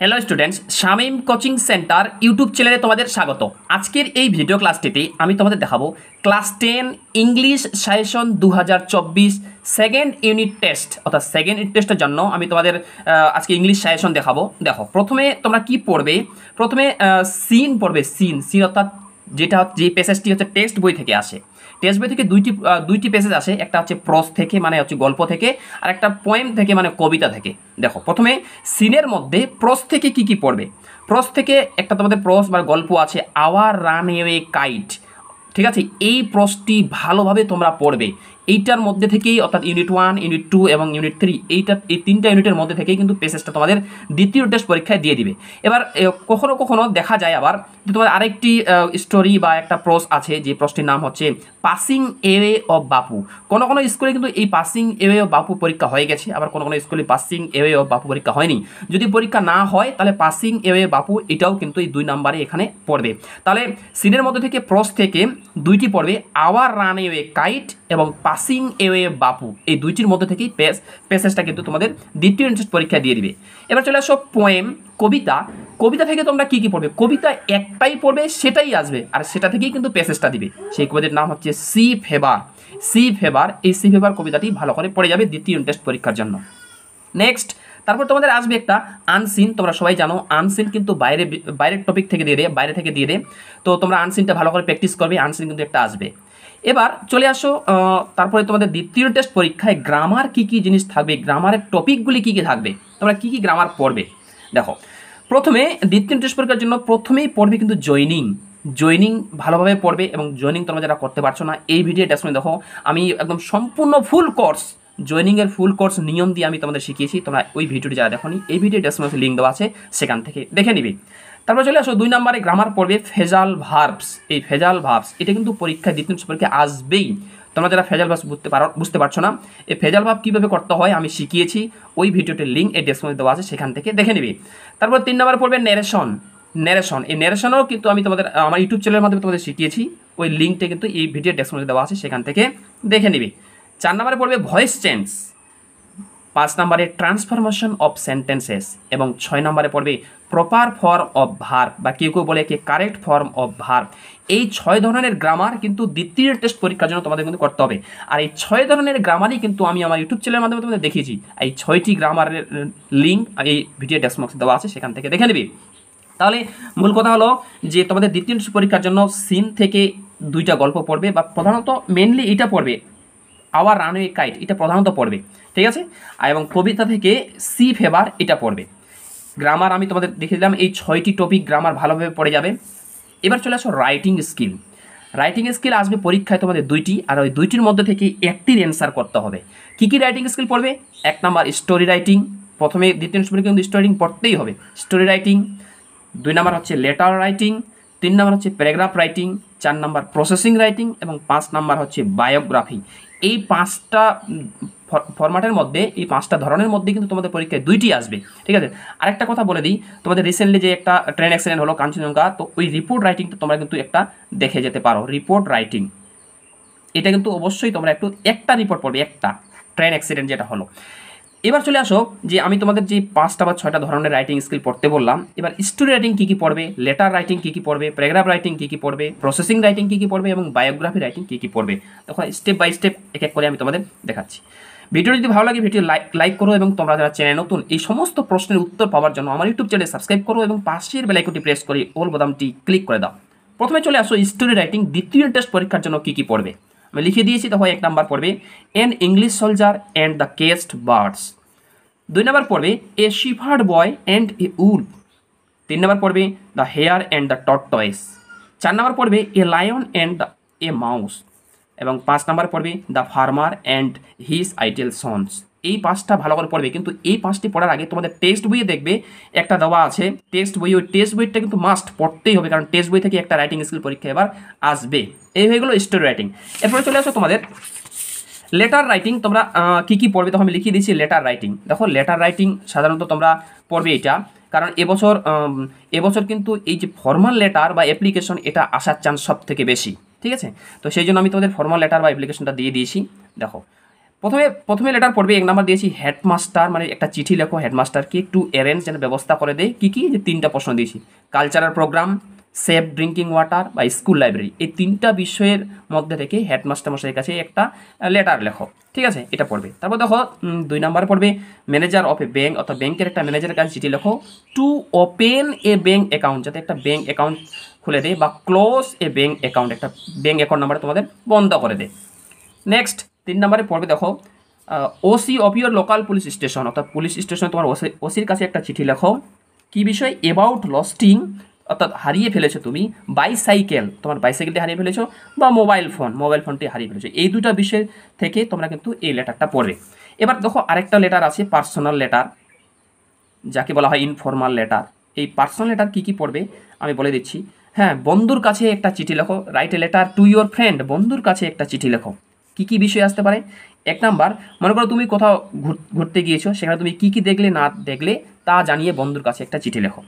Hello students, Shamim coaching centre YouTube চ্যানেলে তোমাদের স্বাগত। আজকের এই ভিডিও ক্লাসটিতে আমি তোমাদের দেখাবো class 10 English suggestion 2024 second unit test, অর্থাৎ সেকেন্ড ইউনিট টেস্টের জন্য আমি তোমাদের আজকে ইংলিশ সাজেশন দেখাবো। দেখো, প্রথমে তোমরা কি পড়বে? প্রথমে সিন পড়বে। সিন অর্থাৎ যে প্যাসেজটি হচ্ছে টেক্সট বই থেকে আসে। টেক্সট বই থেকে দুইটি প্যাসেজ আসে, একটা হচ্ছে প্রস থেকে মানে হচ্ছে গল্প থেকে, আর একটা পোয়েম থেকে মানে কবিতা থেকে। দেখো, প্রথমে সিনের মধ্যে প্রস থেকে কি কি পড়বে? প্রস থেকে একটা তোমাদের প্রস বা গল্প আছে, আওয়ার রান এওয়ে কাইট। ঠিক আছে, এই প্রসটি ভালোভাবে তোমরা পড়বে। এইটার মধ্যে থেকেই, অর্থাৎ ইউনিট 1, ইউনিট 2 এবং ইউনিট 3, এই তিনটা ইউনিটের মধ্যে থেকেই কিন্তু প্যাসেজটা তোমাদের দ্বিতীয় টেস্ট পরীক্ষায় দিয়ে দিবে। এবার কখনো কখনো দেখা যায় আবার যে তোমাদের আরেকটি স্টোরি বা একটা প্রস আছে, যে প্রসটির নাম হচ্ছে পাসিং এওয়ে অফ বাপু। কোনো কোনো স্কুলে কিন্তু এই পাসিং এওয়ে অফ বাপু পরীক্ষা হয়ে গেছে, আবার কোনো কোনো স্কুলে পাসিং এওয়ে অফ বাপু পরীক্ষা হয়নি। যদি পরীক্ষা না হয় তাহলে পাসিং এওয়ে বাপু এটাও কিন্তু এই 2 নম্বরে এখানে পড়বে। তাহলে সিনের মধ্যে থেকে প্রস থেকে দুইটি পড়বে, আওয়ার রান এওয়ে কাইট এবং পাসিং এওয়ে বাপু। এই দুইটির মধ্যে থেকেই প্যাসেজটা কিন্তু তোমাদের দ্বিতীয় ইউনিট পরীক্ষা দিয়ে দিবে। এবার চলে আসো পোয়েম, কবিতা। কবিতা থেকে তোমরা কি কি পড়বে? কবিতা একটাই পড়বে, সেটাই আসবে, আর সেটা থেকেই কিন্তু প্যাসেজটা দিবে। সেই কবিতার নাম হচ্ছে সি ফেভার। এই সি ফেভার কবিতাটি ভালো করে পড়ে যাবে দ্বিতীয় ইউনিট টেস্ট পরীক্ষার জন্য। নেক্সট, তারপর তোমাদের আসবে একটা আনসিন। তোমরা সবাই জানো আনসিন কিন্তু বাইরের টপিক থেকে দিয়ে দেয়, বাইরে থেকে দিয়ে দেয়। তো তোমরা আনসিনটা ভালো করে প্র্যাকটিস করবে, আনসিন কিন্তু একটা আসবে। এবার চলে আসো, তারপরে তোমাদের দ্বিতীয় টেস্ট পরীক্ষায় গ্রামার কি কি জিনিস থাকবে, গ্রামারের টপিকগুলি কি কি থাকবে, তোমরা কি কি গ্রামার পড়বে। দেখো, প্রথমে দ্বিতীয় টেস্ট পরীক্ষার জন্য প্রথমেই পড়বে কিন্তু জয়নিং ভালোভাবে পড়বে। এবং জয়নিং তোমরা যারা করতে পারছো না, এই ভিডিও ডেসক্রিপশনে দেখো, আমি একদম সম্পূর্ণ ফুল কোর্স, জয়নিংয়ের ফুল কোর্স নিয়ম দিয়ে আমি তোমাদের শিখিয়েছি। তোমরা ওই ভিডিওটি যারা দেখোনি, এই ভিডিও ডেসক্রিপশনে লিঙ্ক দেওয়া আছে, সেখান থেকে দেখে নিবি। তারপর চলে আসো 2 নম্বরে গ্রামার পড়বে ফেজাল ভার্বস। এই ফেজাল ভার্বস এটা কিন্তু পরীক্ষায় দ্বিতীয় পরীক্ষায় আসবেই। তোমরা যারা ফেজাল ভার্বস বুঝতে পারছো না, এই ফেজাল ভার্ব কীভাবে করতে হয় আমি শিখিয়েছি, ওই ভিডিওটির লিঙ্ক এই ডেসক্রিপশনে দেওয়া আছে, সেখান থেকে দেখে নিবি। তারপর 3 নম্বরে পড়বে ন্যারেশন। এই ন্যারেশনও কিন্তু আমি তোমাদের আমার ইউটিউব চ্যানেলের মাধ্যমে তোমাদের শিখিয়েছি, ওই লিঙ্কটা কিন্তু এই ভিডিও ডেসক্রিপশনে দেওয়া আছে, সেখান থেকে দেখে নিবি। 4 নম্বরে পড়বে ভয়েস চেঞ্জ। 5 নম্বরে ট্রান্সফরমেশন অফ সেন্টেন্সেস এবং 6 নম্বরে পড়বে প্রপার ফর্ম অফ ভার্ব, বা কেউ কেউ বলে কি কারেক্ট ফর্ম অফ ভার্ব। এই 6 ধরনের গ্রামার কিন্তু দ্বিতীয় টেস্ট পরীক্ষার জন্য তোমাদের কিন্তু করতে হবে। আর এই 6 ধরনের গ্রামারই কিন্তু আমি আমার ইউটিউব চ্যানেলের মাধ্যমে তোমাদের দেখিয়েছি। এই 6টি গ্রামারের লিঙ্ক এই ভিডিও ডেসক্রিপশনে দেওয়া আছে, সেখান থেকে দেখে নিবি। তাহলে মূল কথা হলো যে তোমাদের দ্বিতীয় টেস্ট পরীক্ষার জন্য সিন থেকে 2টা গল্প পড়বে, বা প্রধানত মেনলি এটা পড়বে, আওয়ার রানওয়ে কাইট, এটা প্রধানত পড়বে, ঠিক আছে। এবং কবিতা থেকে সি ফেভার এটা পড়বে। গ্রামার আমি তোমাদের দেখে দিলাম, এই 6টি টপিক গ্রামার ভালোভাবে পড়ে যাবে। এবার চলে আসো রাইটিং স্কিল। রাইটিং স্কিল আসবে পরীক্ষায় তোমাদের 2টি, আর ওই 2টির মধ্যে থেকে একটির অ্যান্সার করতে হবে। কী কী রাইটিং স্কিল পড়বে? 1 নাম্বার স্টোরি রাইটিং। প্রথমে দ্বিতীয় পরীক্ষা কিন্তু স্টোরি রাইটিং পড়তেই হবে, স্টোরি রাইটিং। 2 নাম্বার হচ্ছে লেটার রাইটিং, 3 নাম্বার হচ্ছে paragraph writing, 4 number processing writing এবং 5 নাম্বার হচ্ছে বায়োগ্রাফি। এই 5টা ফরম্যাটের মধ্যে, এই 5টা ধরনের মধ্যে কিন্তু তোমাদের পরীক্ষায় 2টি আসবে, ঠিক আছে। আরেকটা কথা বলে দিই, তোমাদের রিসেন্টলি যে একটা ট্রেন অ্যাক্সিডেন্ট হলো কাঞ্চনজঙ্ঘা, তো ওই রিপোর্ট রাইটিংটা তোমরা কিন্তু একটা দেখে যেতে পারো। রিপোর্ট রাইটিং এটা কিন্তু অবশ্যই তোমরা একটা রিপোর্ট পড়বে, একটা ট্রেন অ্যাক্সিডেন্ট যেটা হলো। এবার চলে আসো যে আমি তোমাদের যে 5টা বা 6টা ধরনের রাইটিং স্কিল পড়তে বললাম, এবার স্টোরি রাইটিং কী কী পড়বে, লেটার রাইটিং কী কী পড়বে, প্যারাগ্রাফ রাইটিং কী কী পড়বে, প্রসেসিং রাইটিং কী কী পড়বে এবং বায়োগ্রাফি রাইটিং কী কী পড়বে, তখন স্টেপ বাই স্টেপ এক এক করে আমি তোমাদের দেখাচ্ছি। ভিডিও যদি ভালো লাগে ভিডিও লাইক করো, এবং তোমরা যারা চ্যানেল নতুন, এই সমস্ত প্রশ্নের উত্তর পাওয়ার জন্য আমার ইউটিউব চ্যানেল সাবস্ক্রাইব করো এবং পাশের বেল আইকনটি প্রেস করে অল বোতামটি ক্লিক করে দাও। প্রথমে চলে আসো স্টোরি রাইটিং দ্বিতীয় টেস্ট পরীক্ষার জন্য কী কী পড়বে আমি লিখে দিয়েছি। তখন 1 নাম্বার পড়বে an English soldier and the caged birds. 2 number পড়বে a শিফার্ড boy and a wolf. 3 নম্বর পড়বে the hare and the tortoise. 4 নম্বর পড়বে a lion and a mouse. এবং 5 নম্বর পড়বে the farmer and his idle sons. এই 5টা ভালো করে পড়বে, কিন্তু এই 5টি পড়ার আগে তোমাদের টেক্সট বইয়ে দেখবে একটা দেওয়া আছে টেক্সট বই, ওই টেক্সট বইটা কিন্তু মাস্ট পড়তেই হবে, কারণ টেক্সট বই থেকে একটা রাইটিং স্কিল পরীক্ষা এবার আসবে। এই হয়ে গেলো স্টোরি রাইটিং। এরপরে চলে আসো তোমাদের লেটার রাইটিং। তোমরা কী কী পড়বে তখন আমি লিখিয়ে দিয়েছি। লেটার রাইটিং, দেখো লেটার রাইটিং সাধারণত তোমরা পড়বে এটা, কারণ এবছর কিন্তু এই যে ফর্মাল লেটার বা অ্যাপ্লিকেশন এটা আসার চান্স সব থেকে বেশি, ঠিক আছে। তো সেই জন্য আমি তোমাদের ফর্মাল লেটার বা অ্যাপ্লিকেশনটা দিয়ে দিয়েছি। দেখো, প্রথমে লেটার পড়বে, 1 নাম্বার দিয়েছি হেডমাস্টার, মানে একটা চিঠি লেখো হেডমাস্টারকে টু অ্যারেঞ্জ, যেন ব্যবস্থা করে দেয়। কি যে 3টা প্রশ্ন দিয়েছি, cultural program, safe drinking water বা স্কুল লাইব্রেরি, এই 3টা বিষয়ের মধ্যে থেকে হেডমাস্টার মশাইয়ের কাছে একটা লেটার লেখো, ঠিক আছে, এটা পড়বে। তারপর দেখো 2 নাম্বারে পড়বে ম্যানেজার অফ এ ব্যাংক, অর্থাৎ ব্যাংকের একটা ম্যানেজারের কাছে চিঠি লেখো to open A bank account, যাতে একটা ব্যাংক অ্যাকাউন্ট খুলে দেয়, বা ক্লোজ এ ব্যাংক অ্যাকাউন্ট, একটা ব্যাংক অ্যাকাউন্ট নাম্বার তোমাদের বন্ধ করে দেয়। নেক্সট 3 নাম্বারে পড়বে দেখো OC of your local police station, অর্থাৎ পুলিশ স্টেশনে তোমার ওসির কাছে একটা চিঠি লেখো, কি বিষয়, অ্যাবাউট লস্টিং, অর্থাৎ হারিয়ে ফেলেছো তুমি বাইসাইকেল, তোমার বাইসাইকেলটি হারিয়ে ফেলেছো, বা মোবাইল ফোনটি হারিয়ে ফেলেছো। এই 2টা বিষয় থেকে তোমরা কিন্তু এই লেটারটা পড়বে। এবার দেখো আরেকটা লেটার আছে পার্সোনাল লেটার, যাকে বলা হয় ইনফর্মাল লেটার। এই পার্সোনাল লেটার কি পড়বে আমি বলে দিচ্ছি। হ্যাঁ, বন্ধুর কাছে একটা চিঠি লেখো, write a letter to your friend, বন্ধুর কাছে একটা চিঠি লেখো। কি বিষয় আসতে পারে, 1 নাম্বার, মনে করো তুমি কোথাও ঘুরতে গিয়েছো, সেখানে তুমি কি দেখলে না দেখলে তা জানিয়ে বন্ধুর কাছে একটা চিঠি লেখো।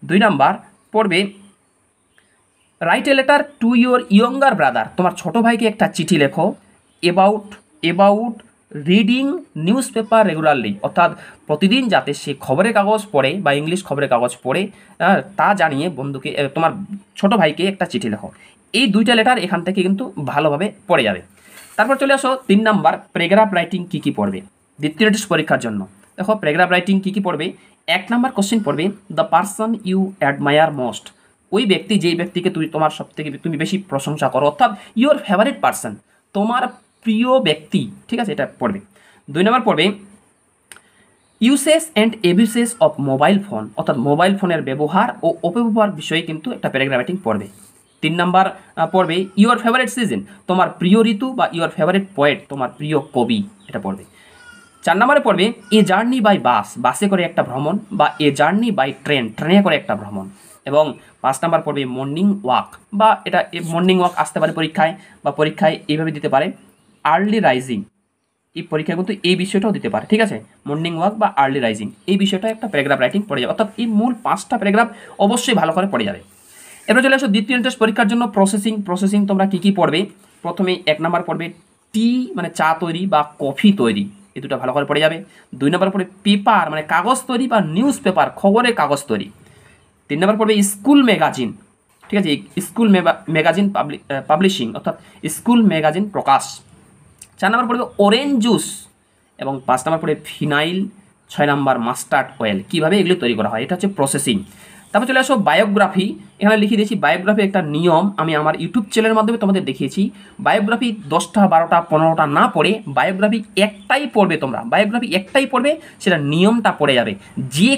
2 নাম্বার পড়বে write a letter to your younger brother, তোমার ছোট ভাইকে একটা চিঠি লেখো about reading news paper regularly, অর্থাৎ প্রতিদিন যাতে সে খবরের কাগজ পড়ে বা ইংলিশ খবরের কাগজ পড়ে, তা জানিয়ে বন্ধুকে তোমার ছোট ভাইকে একটা চিঠি লেখো। এই 2টা লেটার এখান থেকে কিন্তু ভালোভাবে পড়ে যাবে। তারপর চলে আসো 3 নাম্বার, প্যারাগ্রাফ রাইটিং কি পড়বে দ্বিতীয় টেস্ট পরীক্ষার জন্য। দেখো প্যারাগ্রাফ রাইটিং কি পড়বে, 1 নাম্বার কোশ্চেন পড়বে the person you admire most, ওই ব্যক্তি যেই ব্যক্তিকে তোমার সবথেকে তুমি বেশি প্রশংসা করো, অর্থাৎ ইউর ফেভারিট পারসন, তোমার প্রিয় ব্যক্তি, ঠিক আছে, এটা পড়বে। 2 নাম্বার পড়বে uses and abuses of mobile phone, অর্থাৎ মোবাইল ফোনের ব্যবহার ও অপব্যবহার বিষয়ে কিন্তু একটা প্যারাগ্রাফ রাইটিং পড়বে। 3 নাম্বার পড়বে ইউর ফেভারিট সিজন, তোমার প্রিয় ঋতু বা ইউর ফেভারিট পোয়েট, তোমার প্রিয় কবি, এটা পড়বে। 4 নাম্বারে পড়বে এ জার্নি বাই বাস, বাসে করে একটা ভ্রমণ, বা এ জার্নি বাই ট্রেন, ট্রেনে করে একটা ভ্রমণ। এবং 5 নাম্বার পড়বে মর্নিং ওয়াক, বা এটা মর্নিং ওয়াক আসতে পারে পরীক্ষায় এইভাবে দিতে পারে আর্লি রাইজিং, এই পরীক্ষায় কিন্তু এই বিষয়টাও দিতে পারে, ঠিক আছে, মর্নিং ওয়াক বা আর্লি রাইজিং, এই বিষয়টা একটা প্যারাগ্রাফ রাইটিং পড়ে যাবে, অর্থাৎ এই মূল 5টা প্যারাগ্রাফ অবশ্যই ভালো করে পড়ে যাবে। এবার চলে আসো দ্বিতীয় টেস্ট পরীক্ষার জন্য প্রসেসিং তোমরা কি পড়বে। প্রথমে 1 নাম্বার পড়বে টি, মানে চা তৈরি বা কফি তৈরি, এই 2টা ভালো করে পড়ে যাবে। 2 নাম্বার পড়বে পেপার, মানে কাগজ তৈরি বা নিউজ পেপার, খবরের কাগজ তৈরি। 3 নাম্বার পড়বে স্কুল ম্যাগাজিন, ঠিক আছে, স্কুল ম্যাগাজিন পাবলিশিং, অর্থাৎ স্কুল ম্যাগাজিন প্রকাশ। 4 নাম্বার পড়বে অরেঞ্জ জুস, এবং 5 নাম্বার পড়বে ফিনাইল। 6 নাম্বার মাস্টার্ড অয়েল, কীভাবে এগুলো তৈরি করা হয়, এটা হচ্ছে প্রসেসিং। তারপর চলে আসো বায়োগ্রাফি, এখানে লিখে দিয়েছি বায়োগ্রাফি একটা নিয়ম, আমি আমার ইউটিউব চ্যানেলের মাধ্যমে তোমাদের দেখিয়েছি। বায়োগ্রাফি 10টা 12টা 15টা না পড়ে বায়োগ্রাফি একটাই পড়বে, তোমরা বায়োগ্রাফি একটাই পড়বে, সেটা নিয়মটা পড়ে যাবে। যে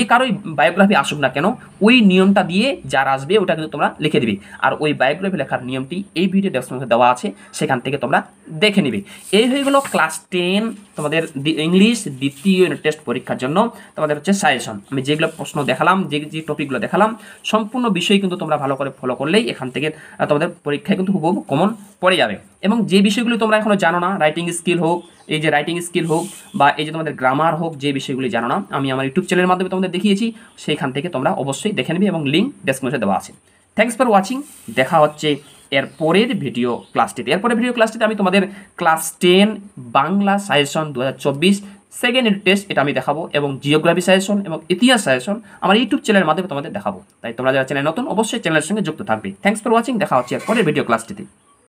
কারোই বায়োগ্রাফি আসুক না কেন, ওই নিয়মটা দিয়ে যার আসবে ওটা কিন্তু তোমরা লিখে দিবে। আর ওই বায়োগ্রাফি লেখার নিয়মটি এই ভিডিও ডেসক্রিপশনে দেওয়া আছে, সেখান থেকে তোমরা দেখে নিবে। এই হয়ে গেলো ক্লাস 10 তোমাদের ইংলিশ দ্বিতীয় টেস্ট পরীক্ষার জন্য তোমাদের হচ্ছে সাজেশন। আমি যেগুলো প্রশ্ন দেখালাম, যে টপিকগুলো দেখালাম, সম্পূর্ণ বিষয় কিন্তু তোমরা ভালো করে ফলো করলেই এখান থেকে তোমাদের পরীক্ষায় কিন্তু হুবহু কমন পড়ে যাবে। এবং যে বিষয়গুলো তোমরা এখনো জানো না, রাইটিং স্কিল হোক, এই যে রাইটিং স্কিল হোক, বা এই যে তোমাদের গ্রামার হোক, যে বিষয়গুলি জানো না, আমি আমার ইউটিউব চ্যানেলের মাধ্যমে তোমাদের দেখিয়েছি, সেইখান থেকে তোমরা অবশ্যই দেখে নেবে, এবং লিঙ্ক ডেসক্রিপশনে দেওয়া আছে। থ্যাংকস ফর ওয়াচিং, দেখা হচ্ছে এরপরের ভিডিও ক্লাসটিতে আমি তোমাদের class 10 Bangla suggestion 2024 second unit test এটা আমি দেখাবো, এবং জিওগ্রাফি সাজেশন এবং ইতিহাস সাজেশন আমার ইউটিউব চ্যানেলের মাধ্যমে তোমাদের দেখাবো। তাই তোমরা যারা চ্যানেল নতুন, অবশ্যই চ্যানেলের সঙ্গে যুক্ত থাকবে। থ্যাংকস ফর ওয়াচিং, দেখা হচ্ছে এরপরের ভিডিও ক্লাসটিতে।